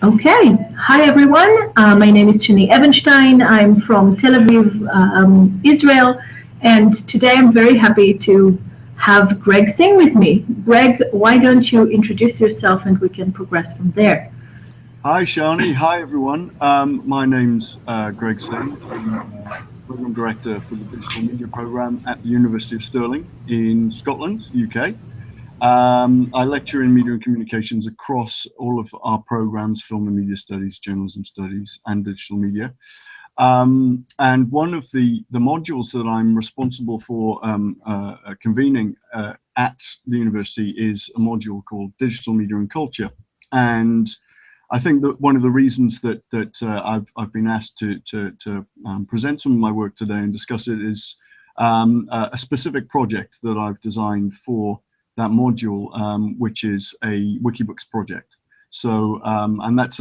Okay. Hi, everyone. My name is Shani Evenstein. I'm from Tel Aviv, Israel. And today I'm very happy to have Greg Singh with me. Greg, why don't you introduce yourself and we can progress from there? Hi, Shani. Hi, everyone. My name's Greg Singh. I'm Program Director for the Digital Media Program at the University of Stirling in Scotland, UK. I lecture in media and communications across all of our programs: film and media studies, journalism studies, and digital media. And one of the modules that I'm responsible for convening at the university is a module called Digital Media and Culture. And I think that one of the reasons that I've been asked to present some of my work today and discuss it is a specific project that I've designed for that module, which is a Wikibooks project. So, and that's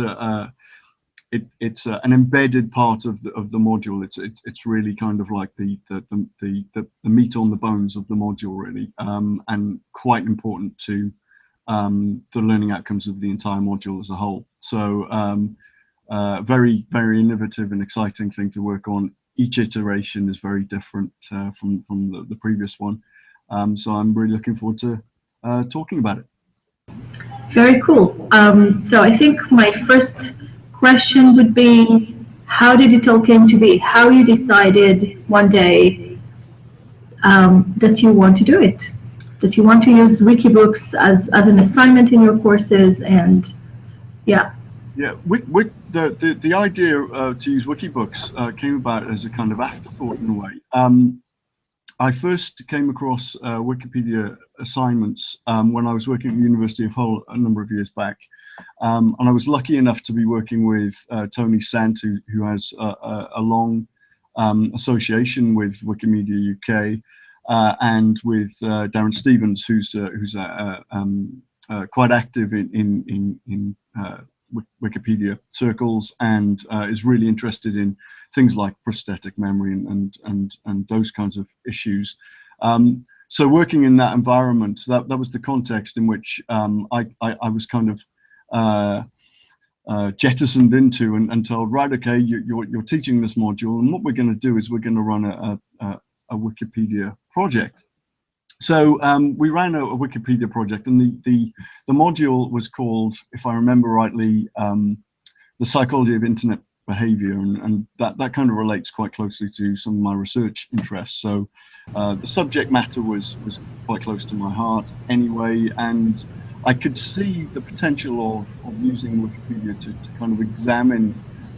it's an embedded part of the module. It's really kind of like the meat on the bones of the module, really, and quite important to the learning outcomes of the entire module as a whole. So very innovative and exciting thing to work on. Each iteration is very different from the previous one. So I'm really looking forward to talking about it. Very cool. So I think my first question would be, how did it all came to be? How you decided one day that you want to do it, that you want to use Wikibooks as an assignment in your courses, and yeah. Yeah, the idea to use Wikibooks came about as a kind of afterthought in a way. I first came across Wikipedia assignments when I was working at the University of Hull a number of years back. And I was lucky enough to be working with Tony Sant, who has a long association with Wikimedia UK, and with Darren Stevens, who's quite active in Wikipedia circles and is really interested in things like prosthetic memory and those kinds of issues. So working in that environment, that was the context in which I was kind of jettisoned into and told, right, okay, you're teaching this module, and what we're going to do is we're going to run a Wikipedia project. So we ran a Wikipedia project, and the module was called, if I remember rightly, the psychology of internet behavior, and that kind of relates quite closely to some of my research interests. So the subject matter was quite close to my heart anyway, and I could see the potential of using Wikipedia to kind of examine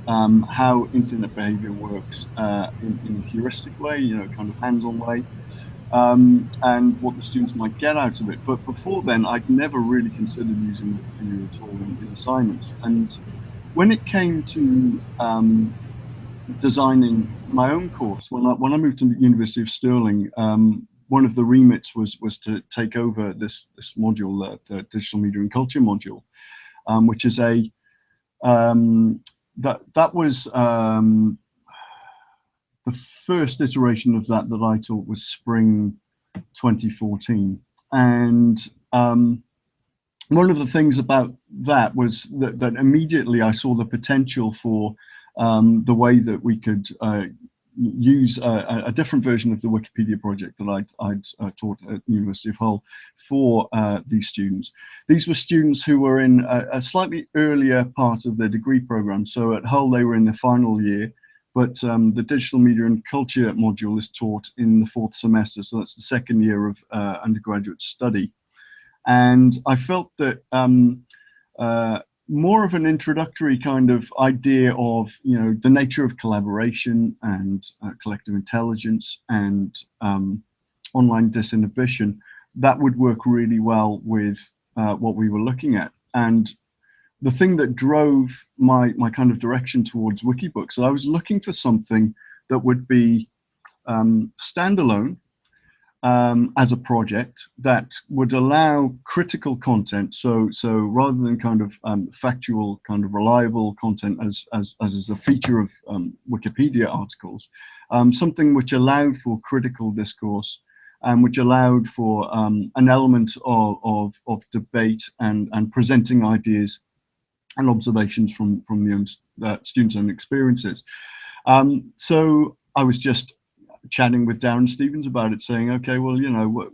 how internet behavior works in a heuristic way, kind of hands-on way. And what the students might get out of it. But before then, I'd never really considered using Wikipedia at all in assignments. And when it came to designing my own course, when I moved to the University of Stirling, one of the remits was to take over this module, the Digital Media and Culture module, which is that was the first iteration of that I taught was spring 2014. And one of the things about that was that immediately I saw the potential for the way that we could use a different version of the Wikipedia project that I'd taught at the University of Hull for these students. These were students who were in a slightly earlier part of their degree program. So at Hull, they were in their final year. But the Digital Media and Culture module is taught in the 4th semester, so that's the 2nd year of undergraduate study. And I felt that more of an introductory kind of idea of, the nature of collaboration and collective intelligence and online disinhibition, that would work really well with what we were looking at. And the thing that drove my kind of direction towards Wikibooks, I was looking for something that would be standalone as a project that would allow critical content. So rather than kind of factual, kind of reliable content as is a feature of Wikipedia articles, something which allowed for critical discourse and which allowed for an element of debate and presenting ideas and observations from the students' own experiences. So I was just chatting with Darren Stevens about it, saying, okay, well, you know,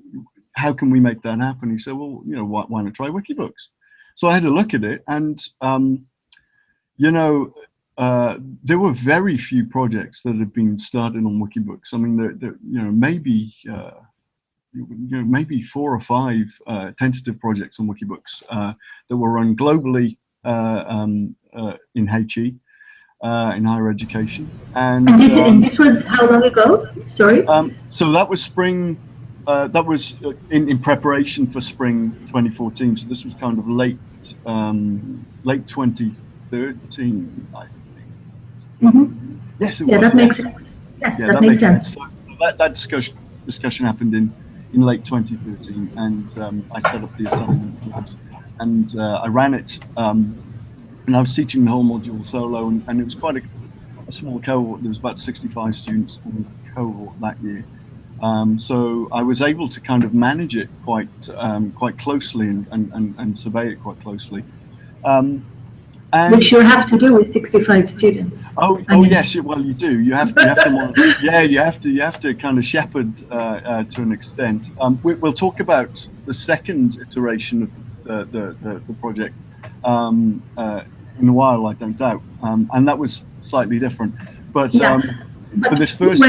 how can we make that happen? He said, well, you know, why not try Wikibooks? So I had a look at it, and you know, there were very few projects that had been started on Wikibooks. I mean, you know, maybe maybe 4 or 5 tentative projects on Wikibooks that were run globally in HE, in higher education. And this was how long ago? Sorry. So that was spring. That was in preparation for spring 2014. So this was kind of late 2013, I think. Mm-hmm. Yes, it was. That makes sense. Yes, yeah, that makes sense. So that discussion happened in late 2013, and I set up the assignment, and I ran it, and I was teaching the whole module solo, and it was quite a small cohort. There was about 65 students on the cohort that year. So I was able to kind of manage it quite closely and survey it quite closely. Which you have to do with 65 students. Oh yes, well you do. You have to yeah, you have to kind of shepherd to an extent. We'll talk about the second iteration of the project in a while, I don't doubt, and that was slightly different. But for this first.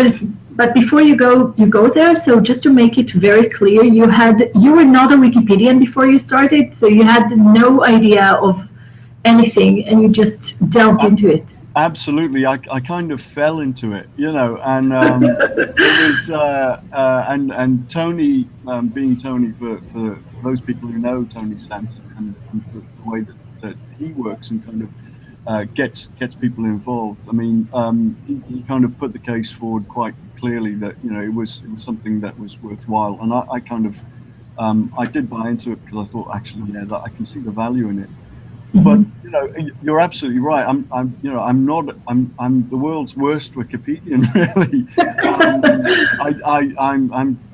But before you go there, so just to make it very clear, you were not a Wikipedian before you started, so you had no idea of anything, and you just delved into it. Absolutely, I kind of fell into it, you know, and it was and Tony, being Tony, for those people who know Tony Stanton and the way that he works and kind of gets people involved. I mean, he kind of put the case forward quite clearly that, you know, it was something that was worthwhile, and I kind of I did buy into it because I thought, actually, yeah, that I can see the value in it. Mm-hmm. But you know, you're absolutely right. I'm the world's worst Wikipedian, really.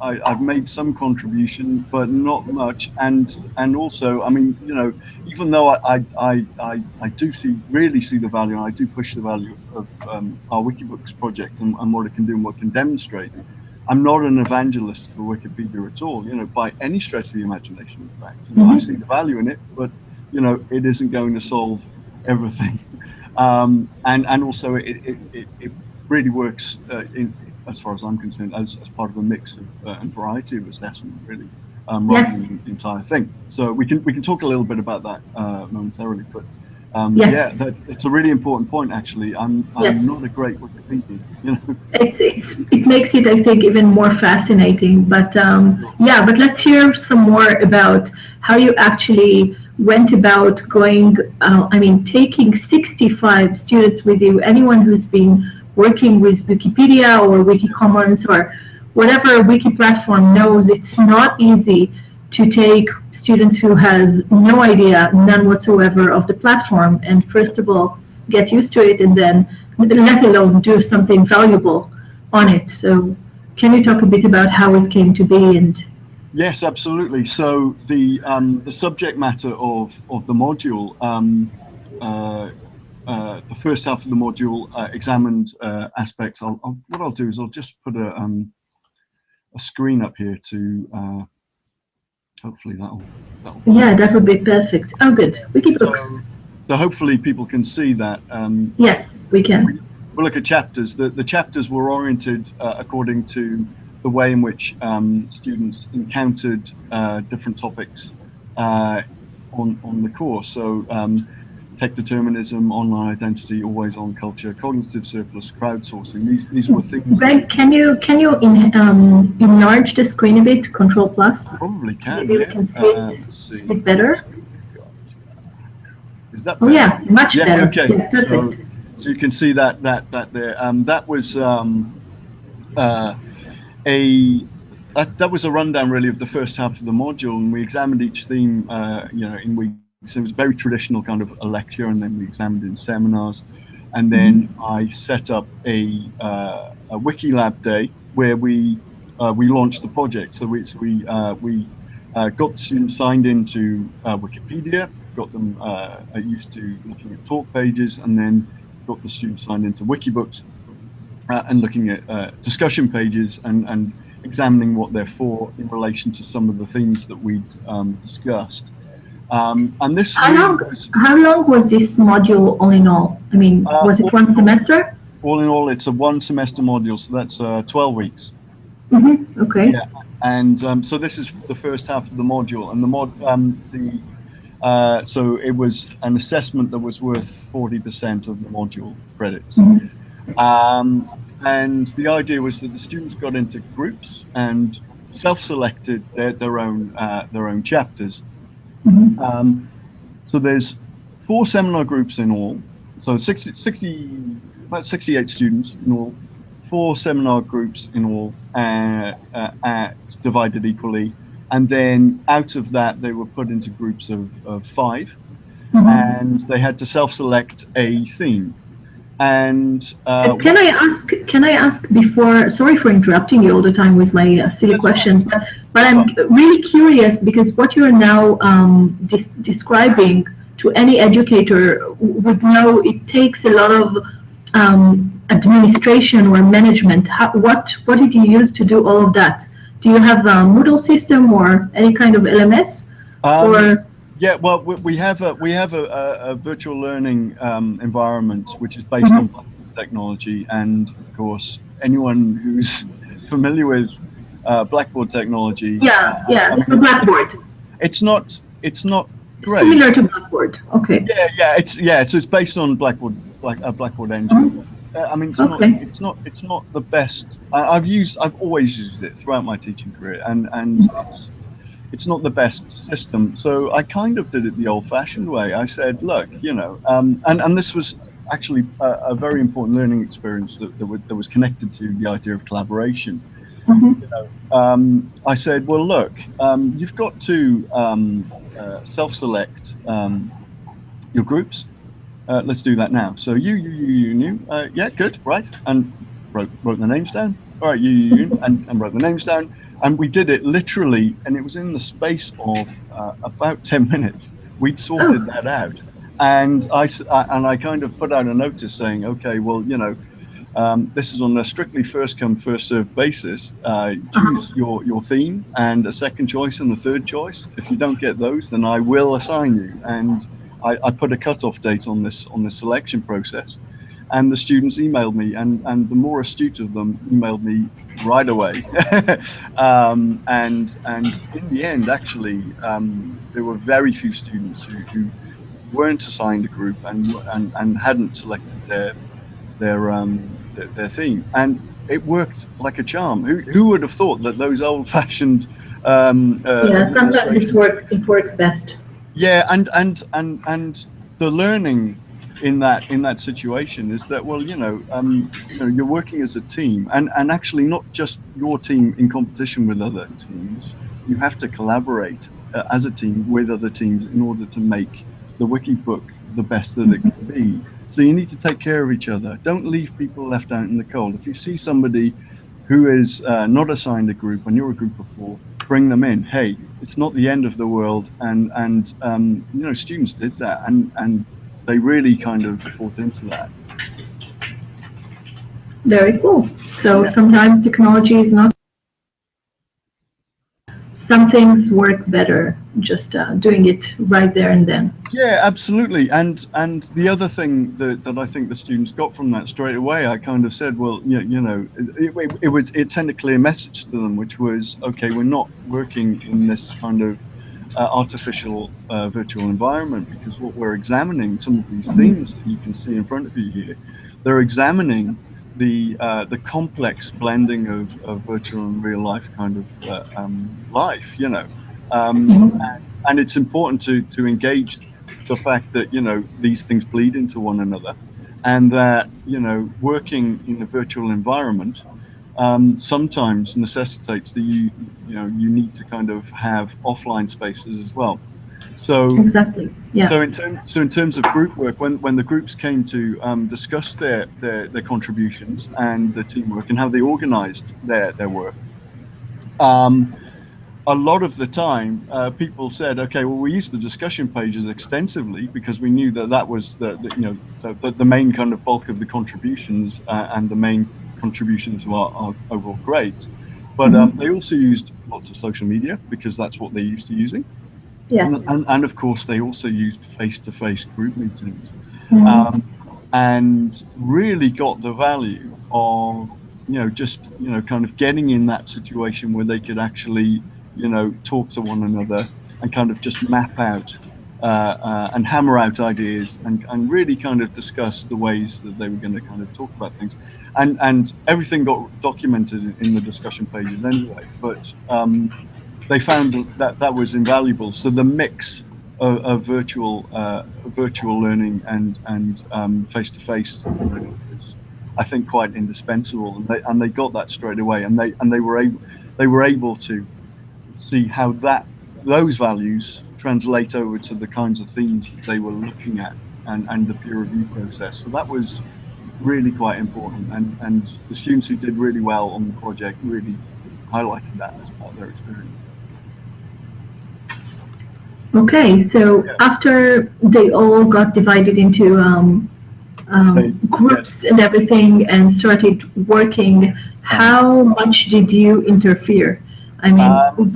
I've made some contribution, but not much. And also, I mean, you know, even though I do really see the value, and I do push the value of our Wikibooks project and what it can do and what it can demonstrate, I'm not an evangelist for Wikipedia at all, you know, by any stretch of the imagination. In fact, you know, I see the value in it, but you know, it isn't going to solve everything, and also it really works as far as I'm concerned as part of a mix of and variety of assessment, really, rather than the entire thing. So we can talk a little bit about that momentarily, but yeah, it's a really important point. Actually, I'm not a great Wikipedia, you know. It makes it, I think, even more fascinating. But yeah, but let's hear some more about how you actually went about going, taking 65 students with you, anyone who's been working with Wikipedia or Wikicommons or whatever wiki platform knows it's not easy to take students who has no idea, none whatsoever of the platform, and first of all, get used to it, and then let alone do something valuable on it. So can you talk a bit about how it came to be? And yes, absolutely. So the subject matter of the module, the first half of the module examined aspects. What I'll do is I'll just put a screen up here to hopefully that'll yeah, that would be perfect. Oh, good. Wikibooks. So hopefully people can see that. Yes, we can. We'll look at chapters. The chapters were oriented according to the way in which students encountered different topics on the course. So tech determinism, online identity, always on culture, cognitive surplus, crowdsourcing. These were things. Greg, can you enlarge the screen a bit? Control plus. Probably can. Maybe we can see it a bit better. Is that better? Oh yeah, much better. Okay. Yeah, perfect. So you can see that there. That was that was a rundown really of the first half of the module, and we examined each theme, you know, in weeks. So it was very traditional kind of a lecture, and then we examined in seminars, and then I set up a Wikilab day where we launched the project. So we got the students signed into Wikipedia. got them used to looking at talk pages, and then got the students signed into Wikibooks and looking at discussion pages and examining what they're for in relation to some of the things that we'd discussed. And this how long was this module all in all? I mean, was it one semester? All in all, it's a 1 semester module, so that's 12 weeks. Mm-hmm. Okay. Yeah, and so this is the first half of the module, and so it was an assessment that was worth 40% of the module credits. Mm-hmm. And the idea was that the students got into groups and self-selected their own chapters. Mm-hmm. So there's 4 seminar groups in all, so about 68 students in all, 4 seminar groups in all, divided equally, and then out of that they were put into groups of 5, mm-hmm. and they had to self-select a theme. And so can I ask before? Sorry for interrupting you all the time with my silly questions, but I'm really curious, because what you're now describing to any educator would know it takes a lot of administration or management. What did you use to do all of that? Do you have a Moodle system or any kind of LMS? Yeah, well, we have a virtual learning environment which is based mm-hmm. on Blackboard technology, and of course, anyone who's familiar with Blackboard technology. So Blackboard. It's not great. Similar to Blackboard. Okay. So it's based on Blackboard, like a Blackboard engine. Mm-hmm. I mean, it's not the best. I've always used it throughout my teaching career, and it's not the best system. So I kind of did it the old-fashioned way. I said, look, and this was actually a very important learning experience that was connected to the idea of collaboration. Mm-hmm. I said, well, look, you've got to self-select your groups. Let's do that now. So you, yeah, good, right, and wrote the names down. All right, you, and wrote the names down. And we did it literally, and it was in the space of about 10 minutes. We'd sorted that out, and I kind of put out a notice saying, okay, well, this is on a strictly first come first served basis. Choose your theme and a second choice and a third choice. If you don't get those, then I will assign you. And I put a cutoff date on this selection process, and the students emailed me, and the more astute of them emailed me right away. And in the end, actually, there were very few students who weren't assigned a group and hadn't selected their theme, and it worked like a charm. Who would have thought that those old-fashioned sometimes it works best. Yeah, and the learning in that situation is that, well, you're working as a team, and actually not just your team in competition with other teams. You have to collaborate as a team with other teams in order to make the WikiBook the best that it can be. So you need to take care of each other. Don't leave people left out in the cold. If you see somebody who is not assigned a group and you're a group of 4, bring them in. Hey, it's not the end of the world. And students did that, and they really kind of bought into that. Very cool. So sometimes technology is not. Some things work better just doing it right there and then. Yeah, absolutely. And the other thing that I think the students got from that straight away, I kind of said, well, it sent a clear message to them, which was, okay, we're not working in this kind of artificial virtual environment, because what we're examining, some of these themes that you can see in front of you here, they're examining the complex blending of virtual and real life kind of life, and it's important to engage the fact that these things bleed into one another, and that working in a virtual environment sometimes necessitates that you need to kind of have offline spaces as well. So exactly, yeah. So in terms of group work, when the groups came to discuss their contributions and their teamwork and how they organised their work, a lot of the time, people said, okay, well, we used the discussion pages extensively because we knew that that was the main kind of bulk of the contributions and the main contribution to our overall grades. But they also used lots of social media because that's what they're used to using. Yes. And of course, they also used face-to-face group meetings and really got the value of, just, kind of getting in that situation where they could actually, talk to one another and kind of just map out and hammer out ideas and really kind of discuss the ways that they were going to kind of talk about things. And everything got documented in the discussion pages anyway, but they found that was invaluable. So the mix of virtual learning and face-to-face learning is, I think, quite indispensable, and they got that straight away, and they were able to see how those values translate over to the kinds of themes that they were looking at and the peer review process. So that was really quite important, and the students who did really well on the project really highlighted that as part of their experience. Okay, so after they all got divided into groups and everything and started working, how much did you interfere? I mean,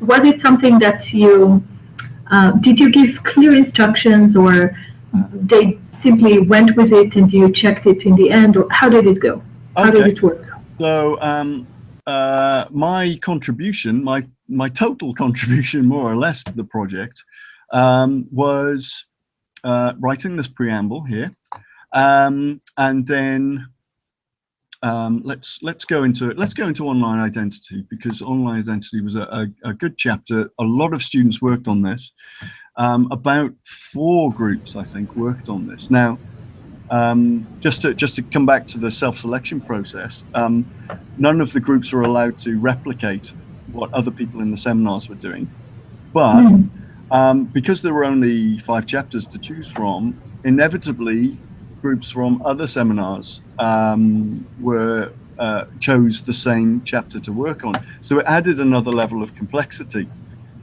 was it something that you did you give clear instructions, or they simply went with it and you checked it in the end, or how did it go? How did it work? So my contribution, my total contribution, more or less, to the project was writing this preamble here, and then let's go into online identity, because online identity was a good chapter. A lot of students worked on this. About 4 groups, I think, worked on this. Now, just to come back to the self-selection process, none of the groups were allowed to replicate what other people in the seminars were doing, but because there were only 5 chapters to choose from, inevitably groups from other seminars chose the same chapter to work on. So it added another level of complexity.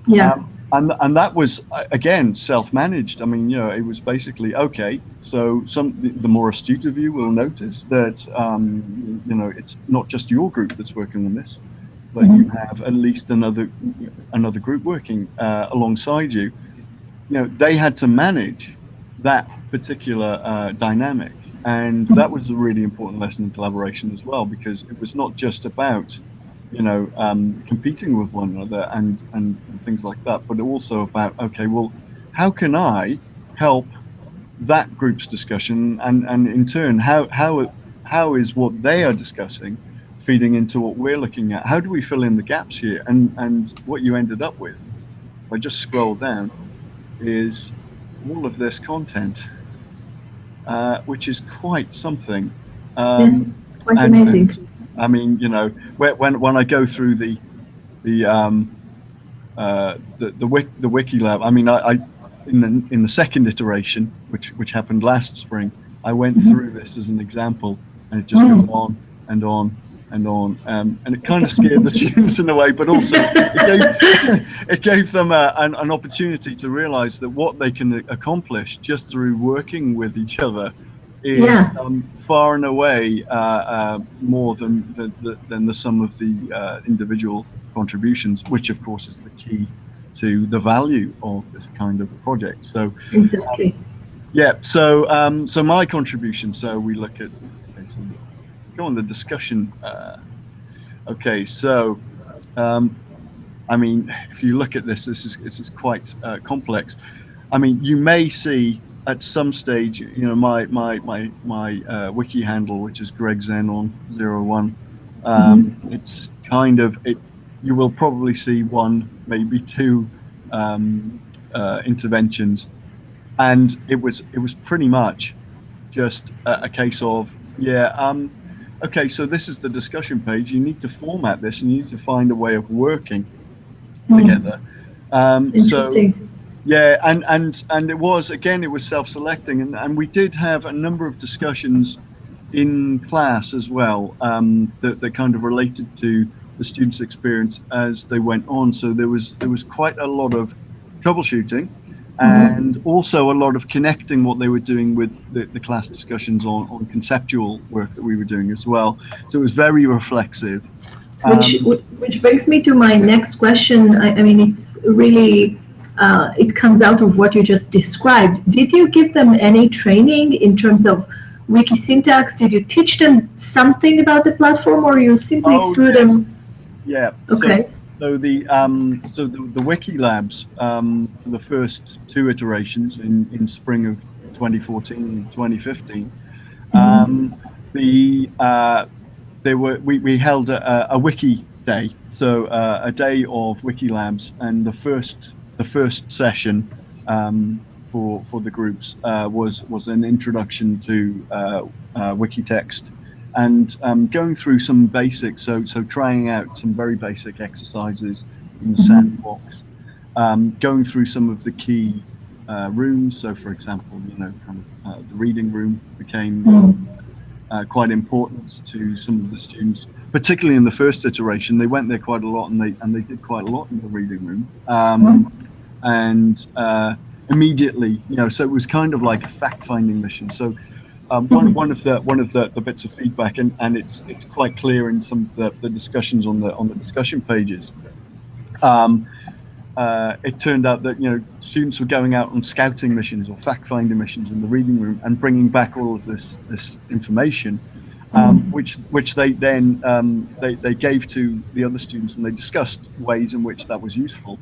Yeah. And that was, again, self-managed. I mean, it was basically, okay, so the more astute of you will notice that, it's not just your group that's working on this, but you have at least another group working alongside you. They had to manage that particular dynamic. And that was a really important lesson in collaboration as well, because it was not just about competing with one another and things like that, but also about, okay, well, how can I help that group's discussion, and in turn, how is what they are discussing feeding into what we're looking at? How do we fill in the gaps here? And what you ended up with, if I just scroll down, is all of this content, which is quite something. Yes, it's quite amazing. I mean, when I go through the Wikilab, I mean, I in the second iteration, which happened last spring, I went through this as an example, and it just goes on and on and on, and it kind of scared the students in a way, but also it gave them an opportunity to realize that what they can accomplish just through working with each other is far and away more than the sum of the individual contributions, which of course is the key to the value of this kind of project. So exactly. So my contribution. So we look at. Okay, so go on the discussion. Okay, so I mean, if you look at this, this is quite complex. I mean, you may see at some stage, my wiki handle, which is Greg Singh on 01. It's kind of it. You will probably see 1, maybe 2 interventions, and it was pretty much just a case of okay, so this is the discussion page. You need to format this, and you need to find a way of working together. Interesting. Yeah, and it was self-selecting, and we did have a number of discussions in class as well that kind of related to the students' experience as they went on. So there was quite a lot of troubleshooting, and also a lot of connecting what they were doing with the class discussions on conceptual work that we were doing as well. So it was very reflexive. Which brings me to my next question. I mean, it's really, it comes out of what you just described. Did you give them any training in terms of wiki syntax? Did you teach them something about the platform, or you simply threw them? Yeah. Okay. So the Wiki Labs, for the first 2 iterations in spring of 2014 and 2015, we held a Wiki Day, so a day of Wiki Labs, and the first session for the groups was an introduction to wiki text, and going through some basics, so trying out some very basic exercises in the sandbox, going through some of the key rooms. So for example, the reading room became quite important to some of the students, particularly in the first iteration. They went there quite a lot, and they did quite a lot in the reading room, and immediately, so it was kind of like a fact-finding mission. So one of the bits of feedback, and it's quite clear in some of the discussions on the discussion pages. It turned out that students were going out on scouting missions or fact-finding missions in the reading room and bringing back all of this information, which they then they gave to the other students, and they discussed ways in which that was useful,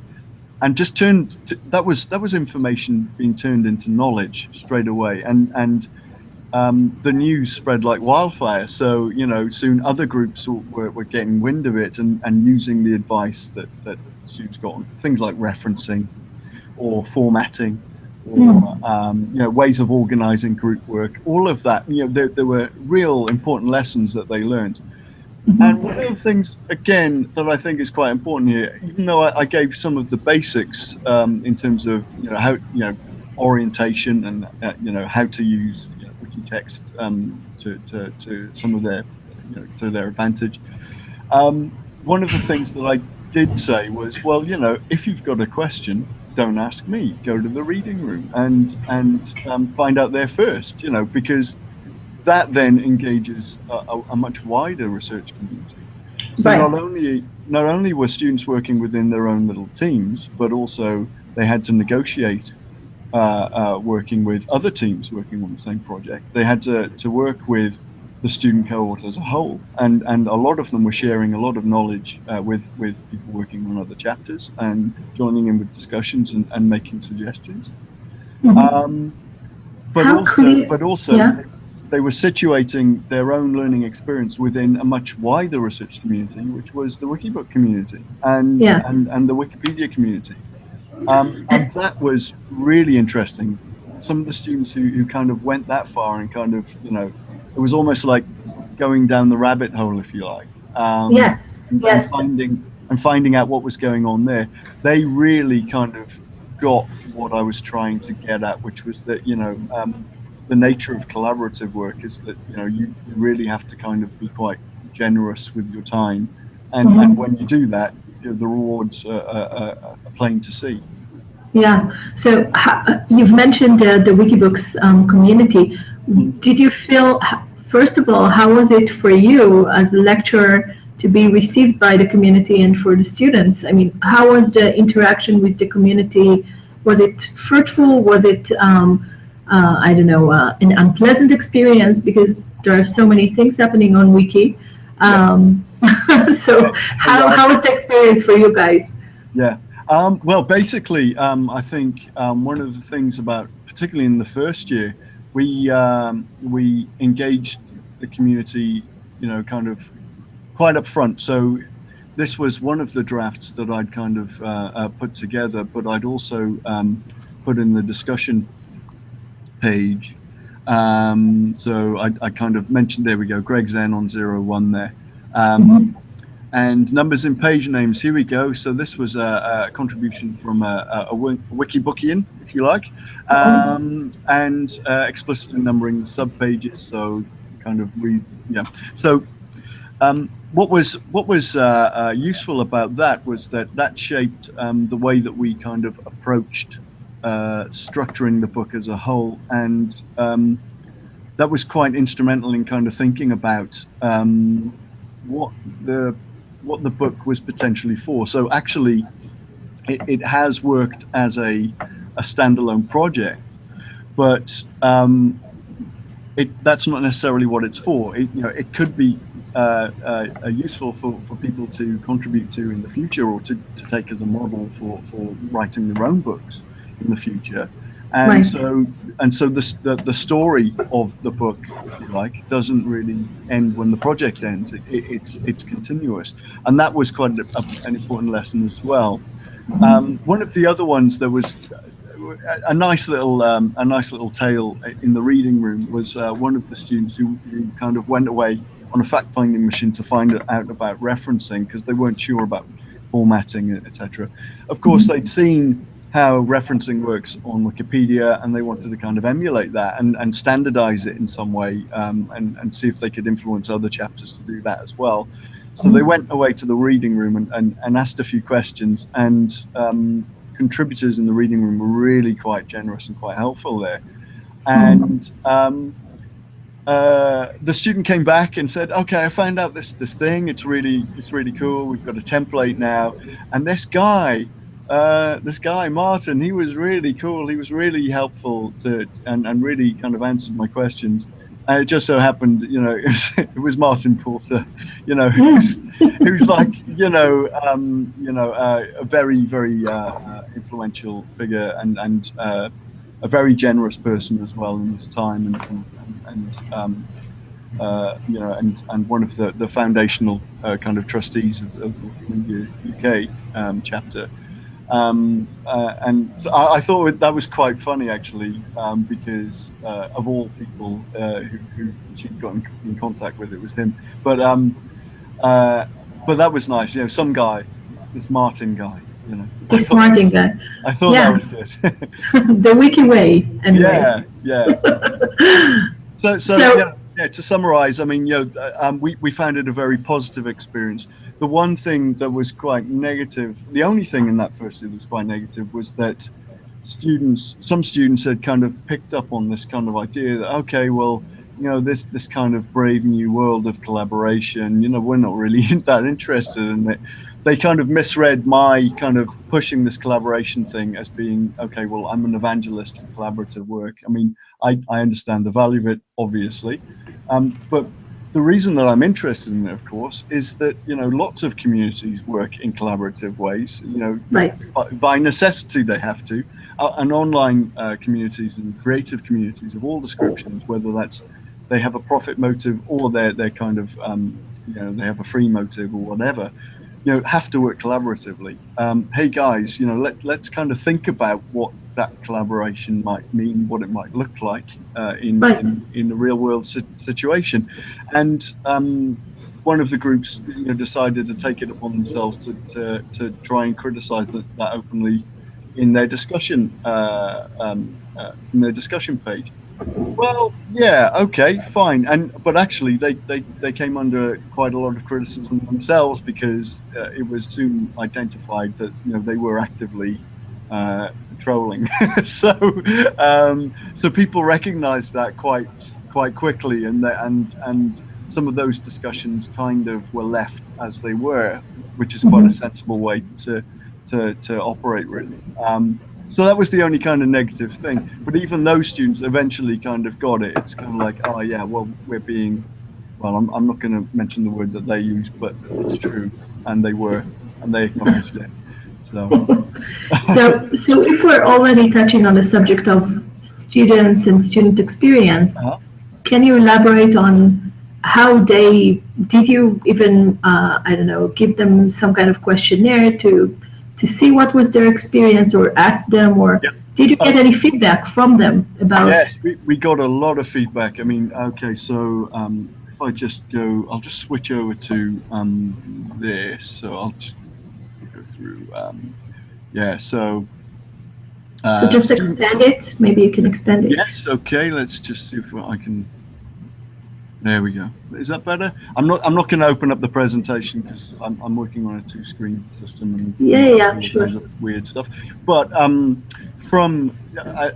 and just that was information being turned into knowledge straight away, and the news spread like wildfire. So soon other groups were getting wind of it and using the advice that students got on things like referencing or formatting, or ways of organizing group work. All of that, there were real important lessons that they learned. And one of the things, again, that I think is quite important here, even though I gave some of the basics in terms of how orientation and how to use wiki text to some of their to their advantage. One of the things that I did say was, well, if you've got a question, don't ask me. Go to the reading room and find out there first. Because that then engages a much wider research community. So not only were students working within their own little teams, but also they had to negotiate working with other teams working on the same project. They had to work with the student cohort as a whole, and a lot of them were sharing a lot of knowledge with people working on other chapters and joining in with discussions and making suggestions. But also they were situating their own learning experience within a much wider research community, which was the WikiBook community and the Wikipedia community. And that was really interesting. Some of the students who kind of went that far and kind of, it was almost like going down the rabbit hole, if you like. And finding out what was going on there. They really kind of got what I was trying to get at, which was that, the nature of collaborative work is that, you really have to kind of be quite generous with your time. And when you do that, the rewards are plain to see. Yeah. So you've mentioned the Wikibooks community. Did you feel, first of all, how was it for you as a lecturer to be received by the community and for the students? I mean, how was the interaction with the community? Was it fruitful? Was it, I don't know, an unpleasant experience? Because there are so many things happening on Wiki. So how was the experience for you guys? Yeah. Well, basically, I think one of the things about, particularly in the first year, we engaged the community, kind of quite up front. So this was one of the drafts that I'd kind of put together, but I'd also put in the discussion page. So I kind of mentioned, there we go, Greg Singh on 01 there. And numbers in page names, here we go. So this was a contribution from a Wikibookian, if you like, and explicitly numbering sub-pages, so kind of So what was useful about that was that shaped the way that we kind of approached structuring the book as a whole, and that was quite instrumental in kind of thinking about what the book was potentially for. So actually, it has worked as a standalone project, but that's not necessarily what it's for. It could be useful for people to contribute to in the future, or to take as a model for writing their own books in the future. And Right. so the story of the book, if you like, doesn't really end when the project ends. It's continuous, and that was quite an important lesson as well. One of the other ones, there was a nice little tale in the reading room, was one of the students who kind of went away on a fact-finding mission to find out about referencing, because they weren't sure about formatting, etc. Of course, they'd seen how referencing works on Wikipedia, and they wanted to kind of emulate that and standardize it in some way, and see if they could influence other chapters to do that as well. So they went away to the reading room and asked a few questions, and contributors in the reading room were really quite generous and quite helpful there. And the student came back and said, "Okay, I found out this thing. It's really cool. We've got a template now." And this guy Martin, he was really cool. He was really helpful and really kind of answered my questions. And it just so happened, it was Martin Porter, who's like, a very, very influential figure, and a very generous person as well in his time, and one of the foundational kind of trustees of the Wikimedia UK chapter. And so I thought that was quite funny, actually, because of all people who she'd got in contact with, it was him. But that was nice. Some guy, this Martin guy, This Martin guy. I thought that was good. The Wiki way, anyway. Yeah. So to summarize, I mean, we found it a very positive experience. The one thing that was quite negative, the only thing in that first year that was quite negative, was that some students had kind of picked up on this kind of idea that, okay, well, this kind of brave new world of collaboration, we're not really that interested in it. They kind of misread my kind of pushing this collaboration thing as being, okay, well, I'm an evangelist for collaborative work. I mean, I understand the value of it, obviously, but the reason that I'm interested in it, of course, is that lots of communities work in collaborative ways. Right. By necessity they have to, and online communities and creative communities of all descriptions, whether that's they have a profit motive or they're kind of they have a free motive or whatever, have to work collaboratively. Hey guys, let's kind of think about what that collaboration might mean, what it might look like in the real world situation. And one of the groups decided to take it upon themselves to try and criticize that openly in their discussion page. Well, yeah, okay, fine, but actually they came under quite a lot of criticism themselves, because it was soon identified that they were actively trolling. So people recognized that quite quickly, and some of those discussions kind of were left as they were, which is quite a sensible way to operate, really. So that was the only kind of negative thing. But even those students eventually kind of got it. It's kind of like, oh yeah, well, we're being, well, I'm not going to mention the word that they used, but it's true, and they acknowledged it. So if we're already touching on the subject of students and student experience, can you elaborate on how did you even, give them some kind of questionnaire to see what was their experience, or ask them, or did you get any feedback from them about? Yes, we got a lot of feedback. I mean, okay, so if I just go, I'll just switch over to this. So I'll just go through. So just expand it. Maybe you can expand it. Yes. Okay. Let's just see if I can. There we go. Is that better? I'm not going to open up the presentation because I'm working on a two-screen system and Yeah, sure. weird stuff. But from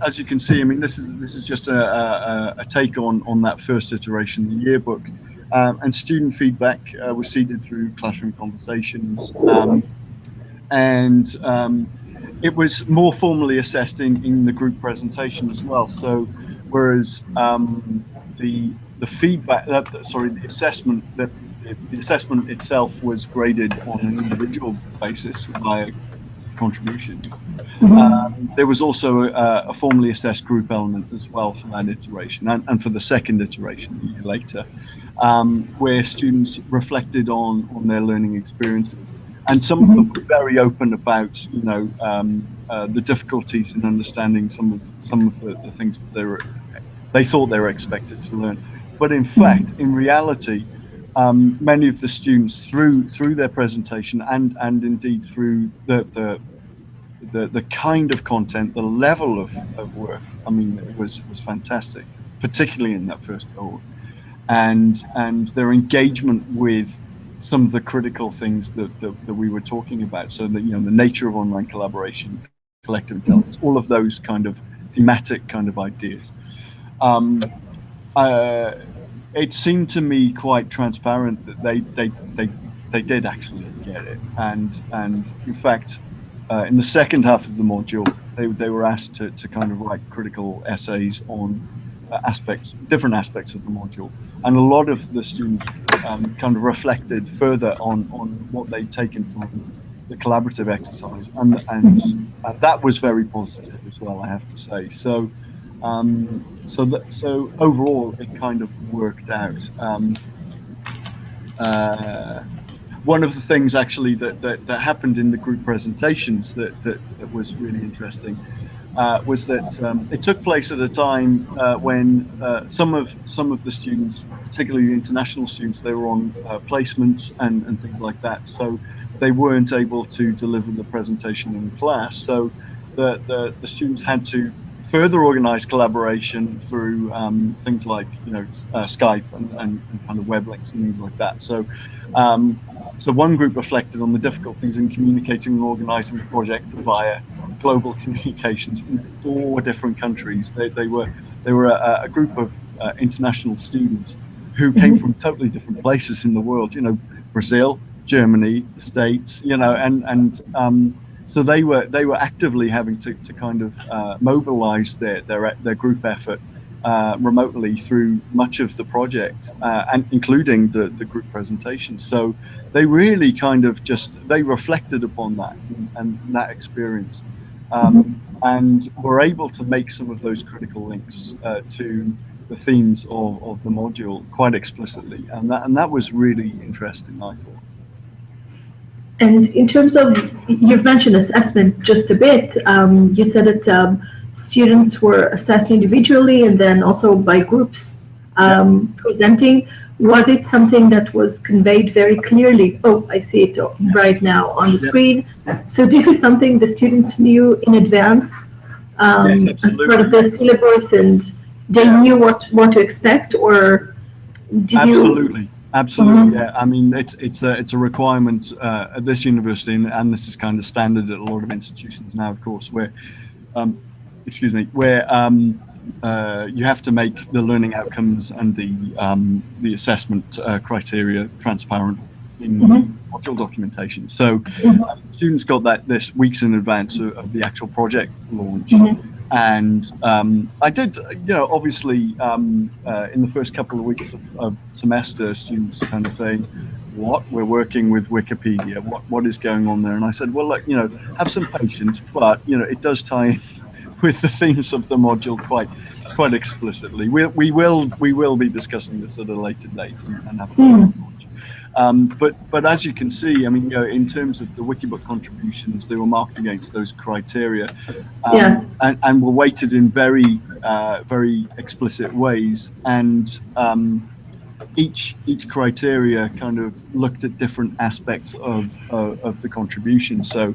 as you can see, I mean, this is just a take on that first iteration, the yearbook, and student feedback was seeded through classroom conversations, and it was more formally assessed in the group presentation as well. So whereas the feedback, the assessment, the assessment itself was graded on an individual basis via contribution. There was also a formally assessed group element as well for that iteration, and for the second iteration a year later, where students reflected on their learning experiences. And some of them were very open about, you know, the difficulties in understanding some of the things that they thought they were expected to learn. But in fact, in reality, many of the students through their presentation and indeed through the kind of content, the level of work, I mean, it was fantastic, particularly in that first cohort, and their engagement with some of the critical things that we were talking about. So that, you know, the nature of online collaboration, collective intelligence, all of those kind of thematic kind of ideas. It seemed to me quite transparent that they did actually get it, and in fact, in the second half of the module, they were asked to kind of write critical essays on different aspects of the module, and a lot of the students kind of reflected further on what they'd taken from the collaborative exercise, and that was very positive as well, I have to say. So. So overall, it kind of worked out. One of the things actually that happened in the group presentations that was really interesting was that it took place at a time when some of the students, particularly international students, they were on placements and things like that, so they weren't able to deliver the presentation in class. So the students had to further organized collaboration through things like, you know, Skype and kind of web links and things like that. So so one group reflected on the difficulties in communicating and organizing the project via global communications in 4 different countries. They were a group of international students who came from totally different places in the world, you know, Brazil, Germany, the States, you know, and so they were actively having to kind of mobilize their group effort remotely through much of the project, and including the group presentation. So they really kind of they reflected upon that and that experience, and were able to make some of those critical links to the themes of the module quite explicitly, and that was really interesting, I thought. And in terms of, you've mentioned assessment just a bit. You said that students were assessed individually and then also by groups presenting. Was it something that was conveyed very clearly? Oh, I see it right now on the screen. So this is something the students knew in advance as part of the syllabus, and they knew what to expect, or did Absolutely. Absolutely, yeah. I mean, it's a requirement at this university, and this is kind of standard at a lot of institutions now, of course, where, where you have to make the learning outcomes and the assessment criteria transparent in module documentation. So students got that this weeks in advance of the actual project launch. And I did, you know, obviously in the first couple of weeks of semester, students kind of saying, "What? We're working with Wikipedia. What is going on there?" And I said, "Well, look, you know, have some patience, but you know, it does tie in with the themes of the module quite explicitly. We will be discussing this at a later date and have a launch." But as you can see, I mean, you know, in terms of the WikiBook contributions, they were marked against those criteria, and were weighted in very explicit ways. And each criteria kind of looked at different aspects of the contribution. So,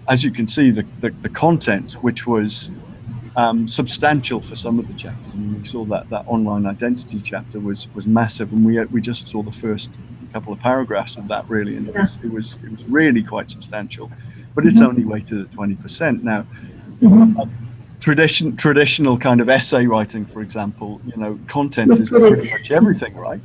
as you can see, the content, which was substantial for some of the chapters. I mean, we saw that online identity chapter was massive, and we just saw the first couple of paragraphs of that really, and it was really quite substantial. But it's only weighted at 20%. Now, traditional kind of essay writing, for example, you know, content is pretty much everything, right?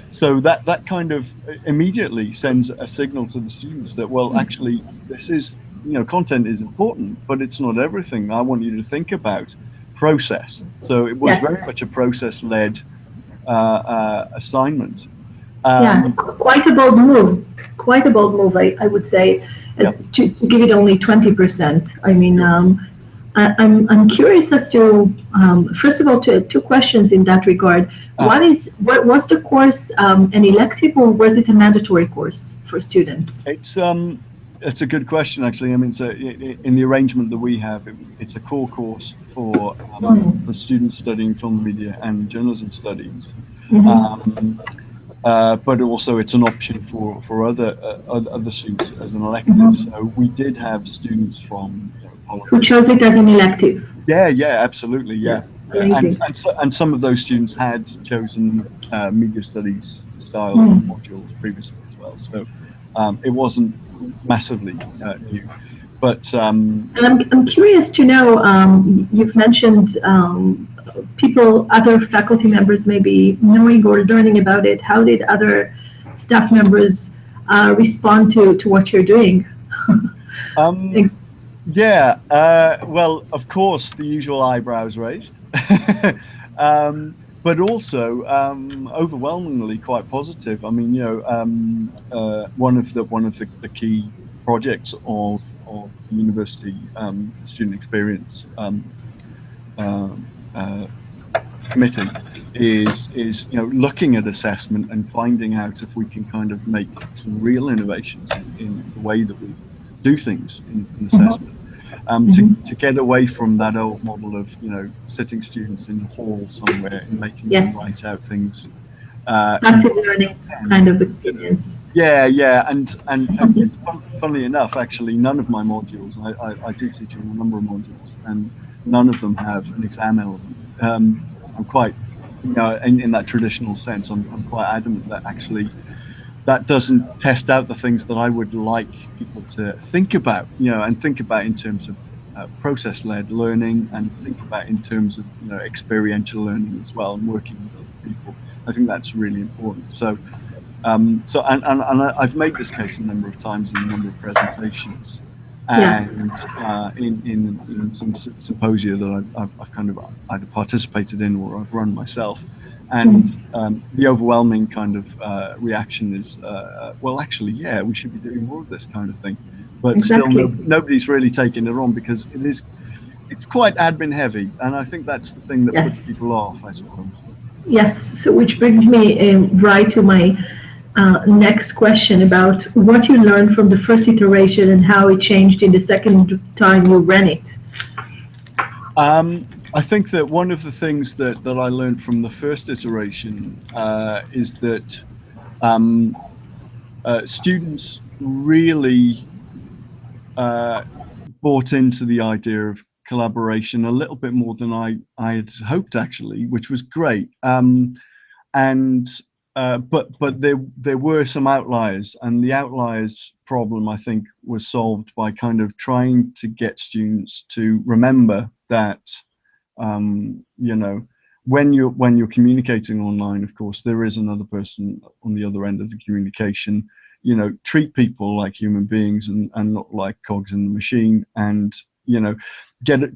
So that kind of immediately sends a signal to the students that, well, actually, this is, you know, content is important, but it's not everything. I want you to think about process. So it was very much a process-led assignment. Quite a bold move. Quite a bold move, I would say, to give it only 20%. I mean, I'm curious as to, first of all, two questions in that regard. What was the course an elective, or was it a mandatory course for students? It's a good question, actually. I mean, so in the arrangement that we have, it's a core course for students studying film media and journalism studies. But also it's an option for other students as an elective. So we did have students from who chose it as an elective. Yeah, absolutely, and some of those students had chosen media studies style modules previously as well. So it wasn't massively new. But I'm curious to know. You've mentioned other faculty members maybe knowing or learning about it. How did other staff members respond to what you're doing? Well, of course, the usual eyebrows raised, but also overwhelmingly quite positive. I mean, you know, one of the key projects of the university student experience committee is you know, looking at assessment and finding out if we can kind of make some real innovations in the way that we do things in assessment. To get away from that old model of, you know, sitting students in a hall somewhere and making them write out things. Passive learning kind of experience. And funnily enough, actually, none of my modules, I do teach in a number of modules, and none of them have an exam element. I'm quite, you know, in that traditional sense, I'm quite adamant that actually that doesn't test out the things that I would like people to think about, you know, and think about in terms of process-led learning, and think about in terms of, you know, experiential learning as well, and working with other people. I think that's really important. So, and I've made this case a number of times in a number of presentations, and in some symposia that I've kind of either participated in or I've run myself. And the overwhelming kind of reaction is, well, actually, yeah, we should be doing more of this kind of thing. But still, nobody's really taking it on, because it's quite admin heavy, and I think that's the thing that puts people off, I suppose. Yes, so which brings me right to my next question about what you learned from the first iteration and how it changed in the second time you ran it. I think that one of the things that I learned from the first iteration is that students really bought into the idea of collaboration a little bit more than I had hoped, actually, which was great. But there were some outliers, and the outliers problem, I think, was solved by kind of trying to get students to remember that, you know, when you're communicating online, of course, there is another person on the other end of the communication. You know, treat people like human beings and not like cogs in the machine, and, you know,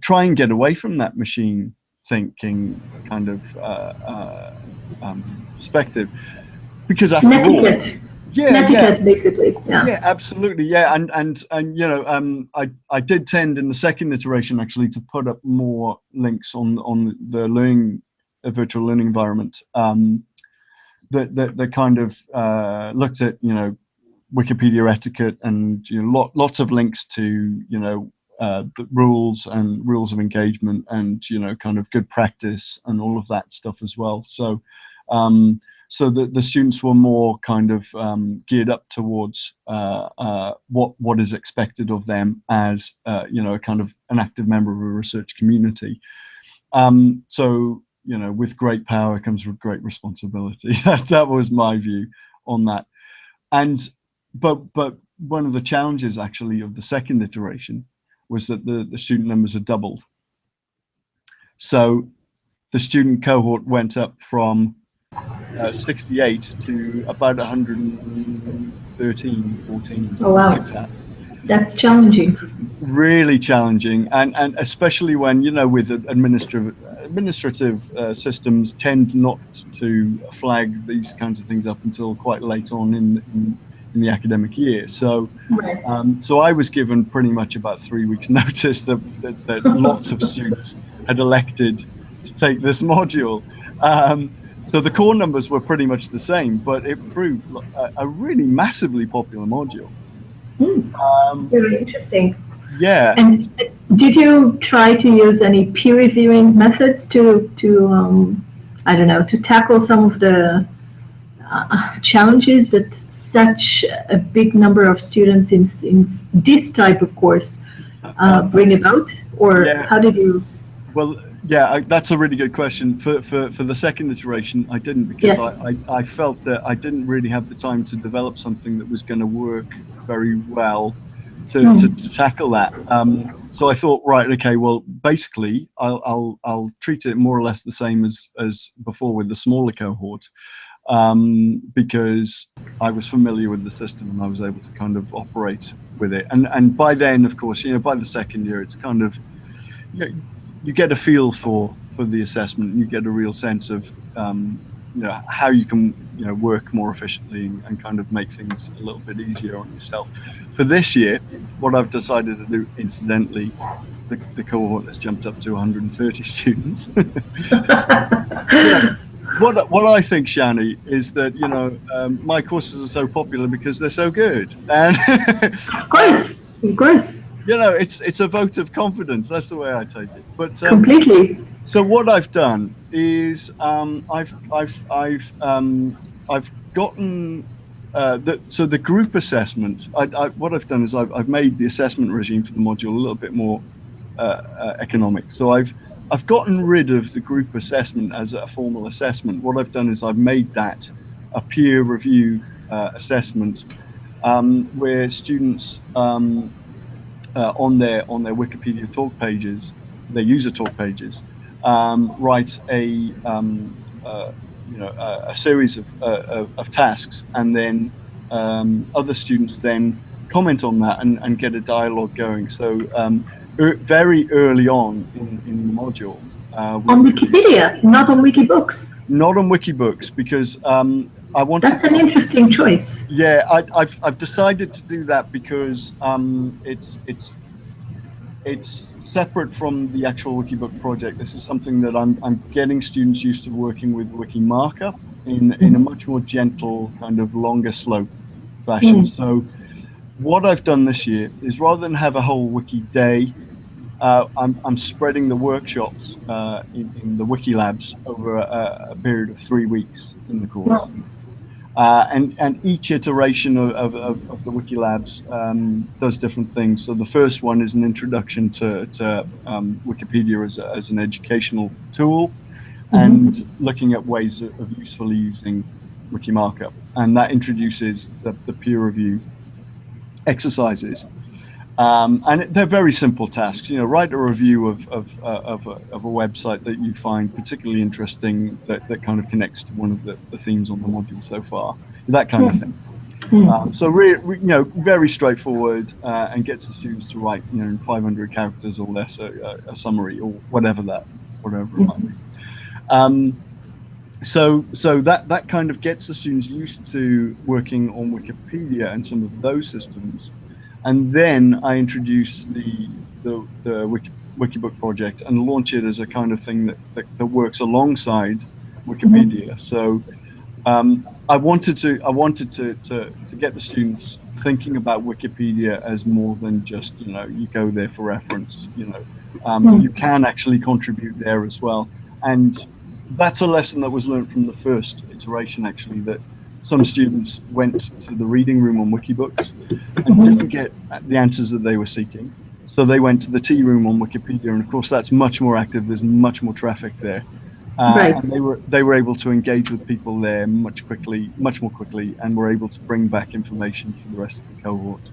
try and get away from that machine thinking kind of perspective, because after all, basically, absolutely, and you know, I did tend in the second iteration actually to put up more links on the learning virtual learning environment that kind of looked at, you know, Wikipedia etiquette, and, you know, lots of links to, you know, the rules of engagement, and, you know, kind of good practice and all of that stuff as well. So So the students were more kind of geared up towards what is expected of them as a kind of an active member of a research community. So with great power comes with great responsibility. That was my view on that. But one of the challenges actually of the second iteration was that the student numbers had doubled. So the student cohort went up from 68 to about 113, 14. Oh, wow. Like that. That's challenging. Really challenging, and especially when with administrative systems tend not to flag these kinds of things up until quite late on in the academic year. So, right. So I was given pretty much about 3 weeks' notice that lots of students had elected to take this module. So the core numbers were pretty much the same, but it proved a really massively popular module. Very interesting. Yeah. And did you try to use any peer reviewing methods to I don't know, to tackle some of the challenges that such a big number of students in this type of course bring about? Or how did you? Well, yeah, that's a really good question. For the second iteration, I didn't, because I felt that I didn't really have the time to develop something that was going to work very well to tackle that. So I thought, right, okay, well, basically, I'll treat it more or less the same as before with the smaller cohort, because I was familiar with the system and I was able to kind of operate with it. And by then, of course, by the second year, it's kind of you get a feel for the assessment, and you get a real sense of how you can work more efficiently and kind of make things a little bit easier on yourself. For this year, what I've decided to do, incidentally, the cohort has jumped up to 130 students. What I think, Shani, is that my courses are so popular because they're so good, and of course. It's a vote of confidence. That's the way I take it. But completely. So what I've done is I've gotten the group assessment. What I've done is I've made the assessment regime for the module a little bit more economic. So I've gotten rid of the group assessment as a formal assessment. What I've done is I've made that a peer review assessment where students on their Wikipedia talk pages, their user talk pages, write a series of tasks, and then other students then comment on that and get a dialogue going. So very early on in the module. On Wikipedia, not on Wikibooks. Not on Wikibooks, because I want. That's an interesting choice. Yeah, I've decided to do that because it's separate from the actual Wikibook project. This is something that I'm getting students used to working with Wikimarker in a much more gentle, kind of longer slope fashion. So what I've done this year is, rather than have a whole Wiki day, I'm spreading the workshops in the Wiki Labs over a period of 3 weeks in the course. And each iteration of the Wiki Labs does different things. So the first one is an introduction to Wikipedia as an educational tool, and looking at ways of usefully using Wikimarker. And that introduces the peer review exercises. And they're very simple tasks. Write a review of a website that you find particularly interesting, that kind of connects to one of the themes on the module so far, that kind of thing. So very straightforward, and gets the students to write in 500 characters or less a summary, or whatever it might be. So that kind of gets the students used to working on Wikipedia and some of those systems. And then I introduce the Wikibook project and launch it as a kind of thing that works alongside Wikipedia. So I wanted to get the students thinking about Wikipedia as more than just you go there for reference. You can actually contribute there as well. And that's a lesson that was learned from the first iteration, actually, that some students went to the reading room on Wikibooks and didn't get the answers that they were seeking. So they went to the tea room on Wikipedia, and of course that's much more active. There's much more traffic there, Right. and they were able to engage with people there much more quickly, and were able to bring back information for the rest of the cohort.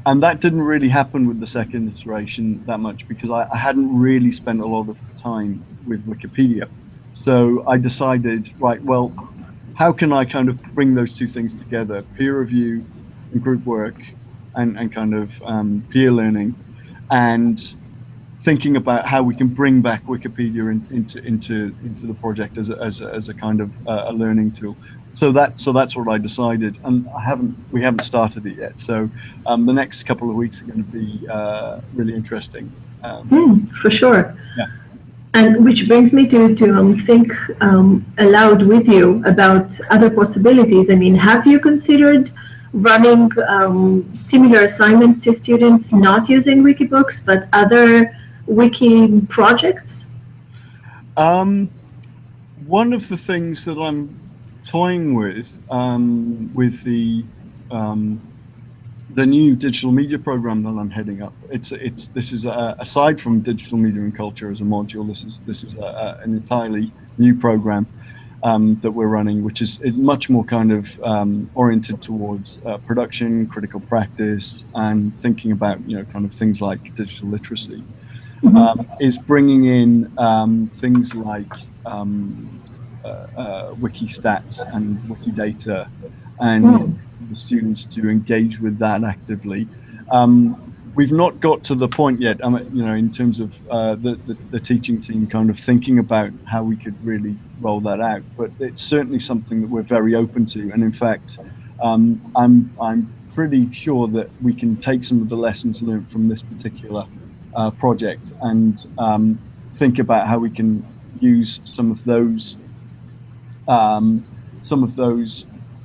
And that didn't really happen with the second iteration that much, because I hadn't really spent a lot of time with Wikipedia. So I decided, right, well, how can I kind of bring those two things together, peer review and group work, and kind of peer learning, and thinking about how we can bring back Wikipedia into the project as a kind of a learning tool. So that's what I decided, and we haven't started it yet. So the next couple of weeks are going to be really interesting. For sure. Yeah. And which brings me to think aloud with you about other possibilities. I mean, have you considered running similar assignments to students not using Wikibooks, but other wiki projects? One of the things that I'm toying with the new digital media program that I'm heading up. This is aside from digital media and culture as a module. This is an entirely new program that we're running, which is much more kind of oriented towards production, critical practice, and thinking about kind of things like digital literacy. Is bringing in things like Wikistats and Wikidata, and the students to engage with that actively. We've not got to the point yet, in terms of the teaching team kind of thinking about how we could really roll that out. But it's certainly something that we're very open to, and in fact, I'm pretty sure that we can take some of the lessons learned from this particular project and think about how we can use some of those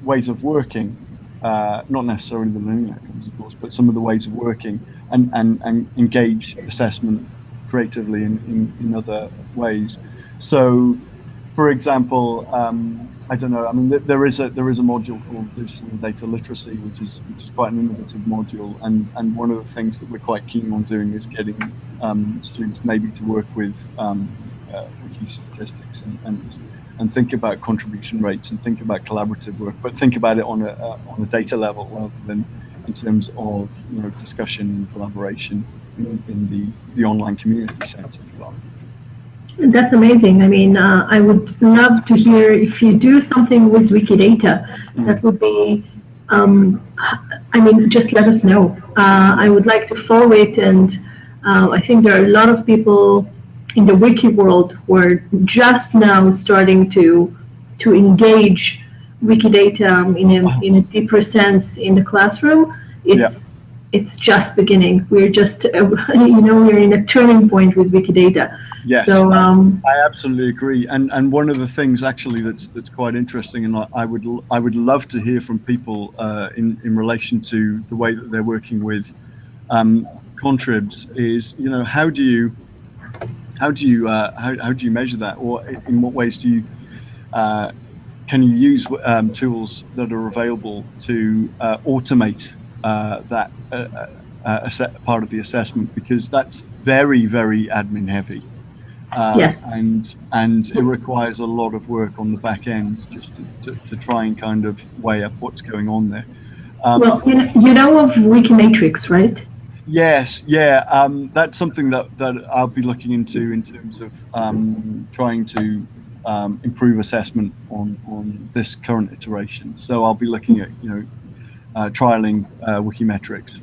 ways of working, not necessarily the learning outcomes, of course, but some of the ways of working, and engage assessment creatively in other ways. So, for example, I don't know. I mean, there is a module called digital data literacy, which is quite an innovative module, and one of the things that we're quite keen on doing is getting students maybe to work with wiki statistics and think about contribution rates and think about collaborative work, but think about it on a data level rather than in terms of discussion and collaboration in the online community sense, if you like. That's amazing. I mean, I would love to hear if you do something with Wikidata. That would be, just let us know. I would like to follow it, and I think there are a lot of people in the wiki world who are just now starting to engage Wikidata in a deeper sense in the classroom. It's just beginning. We're just, we're in a turning point with Wikidata. Yes, so, I absolutely agree. And one of the things actually that's quite interesting, and I would love to hear from people in relation to the way that they're working with contribs is, how do you measure that, or in what ways do you can you use tools that are available to automate that part of the assessment, because that's very, very admin heavy. Yes. And it requires a lot of work on the back end just to try and kind of weigh up what's going on there. Well, you know of Wikimetrics, right? Yes, yeah. That's something that I'll be looking into in terms of trying to improve assessment on this current iteration. So I'll be looking at trialing Wikimetrics,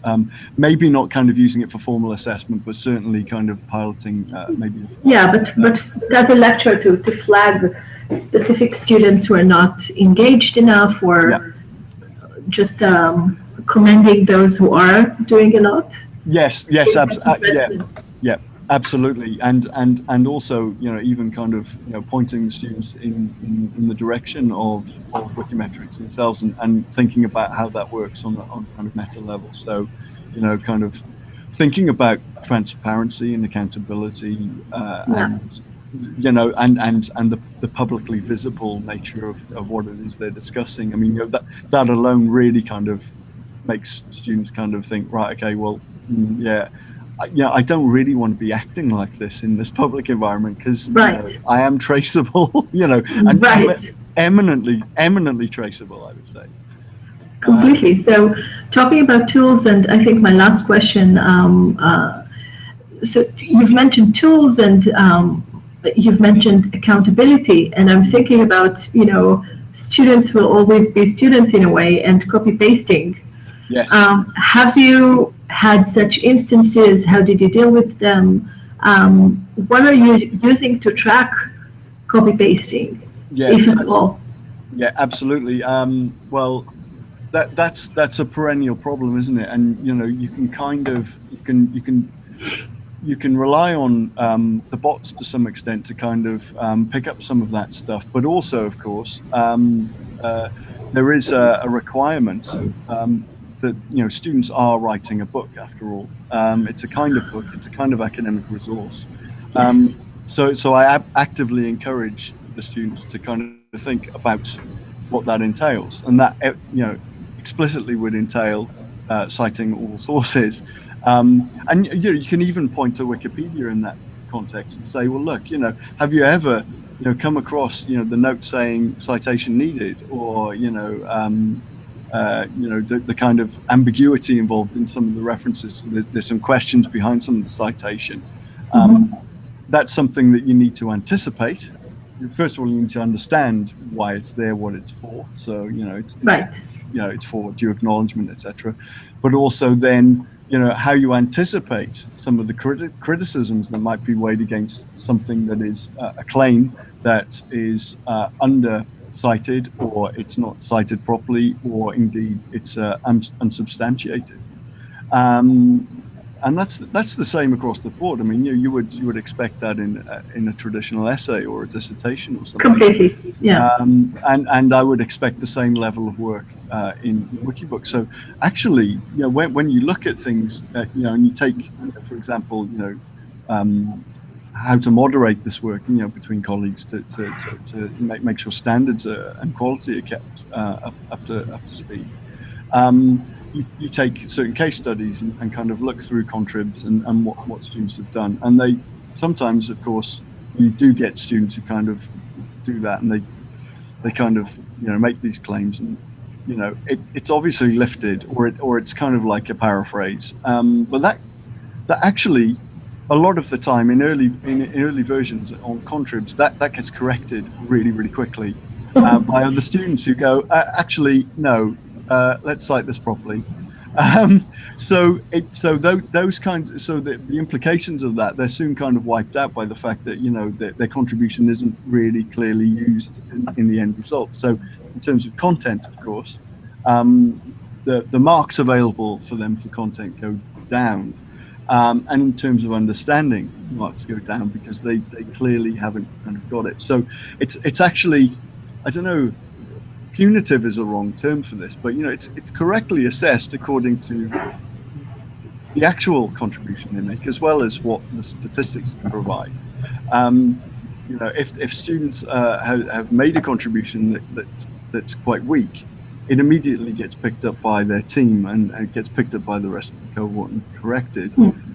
maybe not kind of using it for formal assessment, but certainly kind of piloting maybe. Yeah, but as a lecture to flag specific students who are not engaged enough, or just commending those who are doing a lot. Yes, absolutely, and also even kind of pointing the students in the direction of Wikimetrics themselves, and thinking about how that works on kind of meta level. So kind of thinking about transparency and accountability, and you know, and the publicly visible nature of what it is they're discussing. I mean, you know, that alone really kind of makes students kind of think, right, okay, well, yeah, I don't really want to be acting like this in this public environment, because Right. you know, I am traceable, you know, and Right. eminently traceable, I would say. Completely. So, talking about tools, and I think my last question. So you've mentioned tools, and you've mentioned accountability, and I'm thinking about, you know, students will always be students in a way, and copy pasting. Yes. Have you had such instances? How did you deal with them? What are you using to track copy pasting, Yeah, if at all? Yeah, absolutely. Well, that's a perennial problem, isn't it? And you know, you can kind of you can rely on the bots to some extent to kind of pick up some of that stuff, but also, of course, there is a requirement that, you know, students are writing a book after all. It's a kind of book, it's a kind of academic resource. Yes. So I actively encourage the students to kind of think about what that entails, and that, you know, explicitly would entail citing all sources. And you know, you can even point to Wikipedia in that context and say, well, look, you know, have you ever, you know, come across, you know, the note saying citation needed, or you know, the kind of ambiguity involved in some of the references. There's some questions behind some of the citation. That's something that you need to anticipate. First of all, you need to understand why it's there, what it's for. So, you know, it's Right. you know, it's for due acknowledgement, etc. But also then, you know, how you anticipate some of the criticisms that might be weighed against something that is a claim that is under cited, or it's not cited properly, or indeed it's unsubstantiated. And that's the same across the board. I mean, you would expect that in a traditional essay or a dissertation or something. Completely, yeah. And I would expect the same level of work in WikiBook. So actually, you know, when you look at things, you know, and you take, you know, for example, you know, how to moderate this work, you know, between colleagues to make sure standards and quality are kept up to speed. You take certain case studies and kind of look through contribs and what students have done, and they sometimes, of course, you do get students who kind of do that, and they kind of, you know, make these claims, and you know, it's obviously lifted, or it's kind of like a paraphrase, but that actually, a lot of the time in early versions on contribs, that gets corrected really quickly by other students who go, actually no, let's cite this properly. So those kinds, so the implications of that, they're soon kind of wiped out by the fact that, you know, their contribution isn't really clearly used in the end result. So in terms of content, of course, the marks available for them for content go down. And in terms of understanding, marks go down because they clearly haven't kind of got it. So it's actually, I don't know, punitive is a wrong term for this, but you know, it's correctly assessed according to the actual contribution they make, as well as what the statistics can provide. You know, if students have made a contribution that's quite weak, it immediately gets picked up by their team, and it gets picked up by the rest of the cohort and corrected,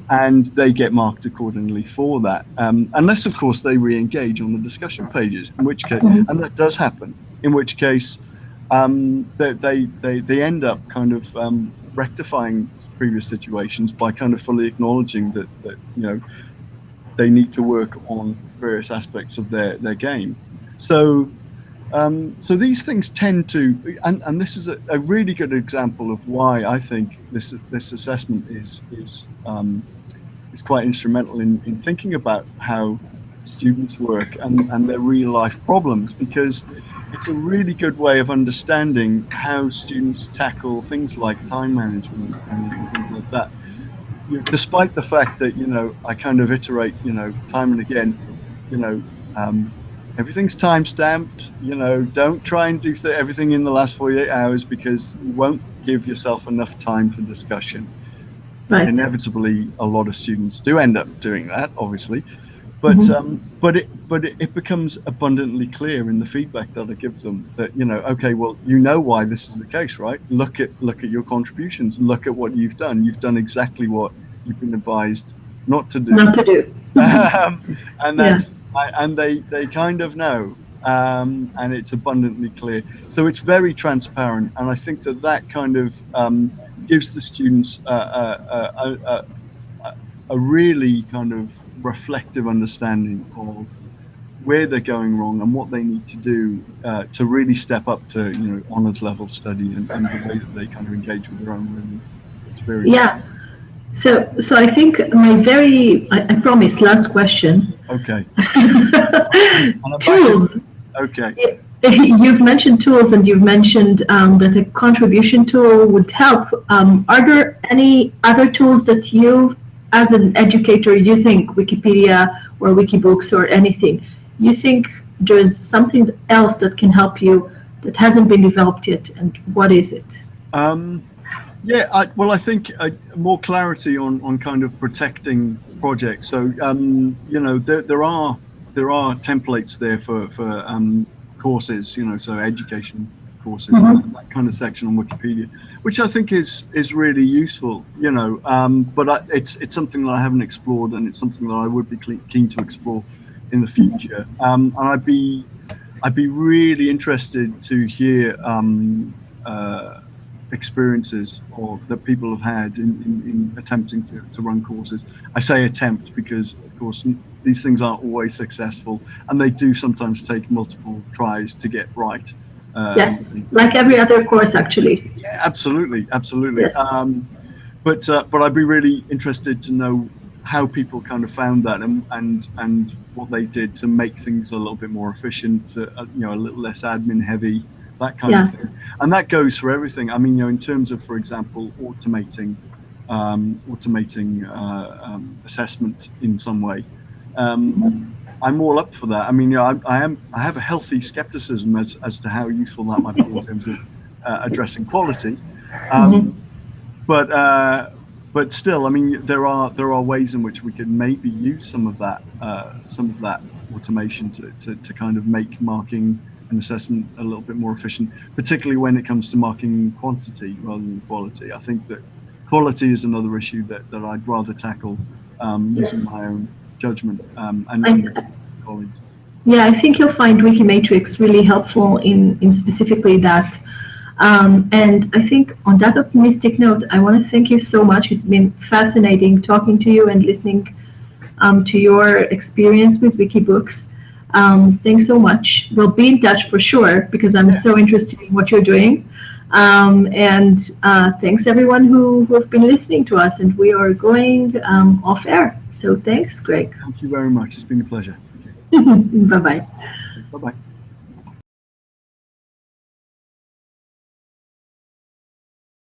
and they get marked accordingly for that, unless of course they re-engage on the discussion pages, in which case, and that does happen, in which case they end up kind of rectifying previous situations by kind of fully acknowledging that you know, they need to work on various aspects of their game. So so these things tend to, and this is a really good example of why I think this assessment is quite instrumental in thinking about how students work and their real life problems, because it's a really good way of understanding how students tackle things like time management and things like that. You know, despite the fact that, you know, I kind of iterate, you know, time and again, you know, everything's time stamped, you know, don't try and do everything in the last 48 hours, because you won't give yourself enough time for discussion. Right. Inevitably, a lot of students do end up doing that, obviously. But it becomes abundantly clear in the feedback that I give them that, you know, okay, well, you know why this is the case, right? Look at your contributions. Look at what you've done. You've done exactly what you've been advised not to do. Not to do. And that's and they kind of know, and it's abundantly clear. So it's very transparent, and I think that kind of gives the students a really kind of reflective understanding of where they're going wrong and what they need to do to really step up to, you know, honors level study and the way that they kind of engage with their own learning experience. Yeah. So I think I promise, last question. Okay. Tools. Okay. You've mentioned tools, and you've mentioned that a contribution tool would help. Are there any other tools that you, as an educator using Wikipedia or Wikibooks or anything, you think there's something else that can help you that hasn't been developed yet, and what is it? Yeah, I think more clarity on kind of protecting projects. So you know, there are templates there for courses, you know, so education courses, that kind of section on Wikipedia, which I think is really useful, you know. But it's something that I haven't explored, and it's something that I would be keen to explore in the future. And I'd be really interested to hear experiences that people have had in attempting to run courses. I say attempt because, of course, these things aren't always successful, and they do sometimes take multiple tries to get right. Yes, like every other course, actually. Yeah, absolutely. Yes. But I'd be really interested to know how people kind of found that and what they did to make things a little bit more efficient, you know, a little less admin heavy, that kind of thing. And that goes for everything. I mean, you know, in terms of, for example, automating assessment in some way. I'm all up for that. I mean, you know, I have a healthy skepticism as to how useful that might be in terms of addressing quality. But still, I mean, there are ways in which we could maybe use some of that automation to kind of make marking and assessment a little bit more efficient, particularly when it comes to marking quantity rather than quality. I think that quality is another issue that I'd rather tackle using my own judgment and colleagues. Yeah, I think you'll find Wikimatrix really helpful in specifically that. And I think on that optimistic note, I want to thank you so much. It's been fascinating talking to you and listening to your experience with Wikibooks. Thanks so much. We'll be in touch for sure, because I'm so interested in what you're doing. And thanks everyone who have been listening to us, and we are going off air. So thanks, Greg. Thank you very much. It's been a pleasure. Bye-bye. Bye-bye.